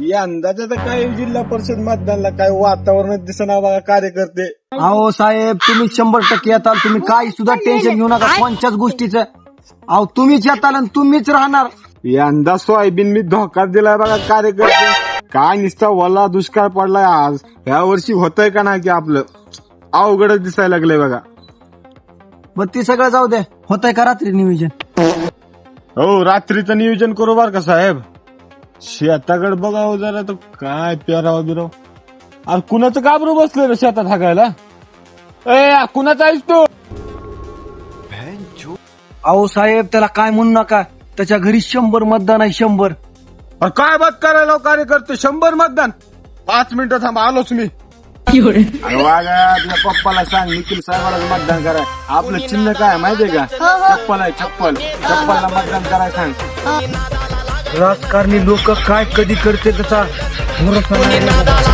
यंदाच्या तर काय जिल्हा परिषद मतदानला काय वातावरण दिसना बघा कार्यकर्ते. अहो साहेब, तुम्ही 100% येताल. तुम्ही काही सुद्धा टेन्शन घेऊ नका कोणत्याच गोष्टीचं. अहो तुम्हीच येताल आणि तुम्हीच राहणार. यंदा सोयाबीन मी धोका दिलाय बघा कार्यकर्ते. काय नुसता वल्ला दुष्काळ पडलाय आज. या वर्षी होतंय का नाही की आपलं अवघडच दिसायला लागलंय बघा. मग ती सगळं जाऊ दे. होतंय का रात्री नियोजन? हो, रात्रीचं नियोजन करू बर का साहेब. शेताकडे बघावं जरा तर काय पेरावं बिराव. अरे कुणाचं गाबरू बसलं रे शेतात हाकायला. ए कुणाचा आहेस तू? अहो साहेब, त्याला काय म्हणू नका. त्याच्या घरी 100 मतदान आहे. 100. अरे काय बात करायला कार्यकर्ते. 100 मतदान. 5 मिनिटं थांबा, आलोच मी. अरे वागा, तुझ्या पप्पाला सांग निखिल साहेबाला मतदान कराय. आपलं चिन्ह काय माहितीये का? चप्पल आहे, चप्पल. चप्पलला मतदान कराय सांग. राजकारणी लोक काय कधी करते त्याचा भरोसा नाही.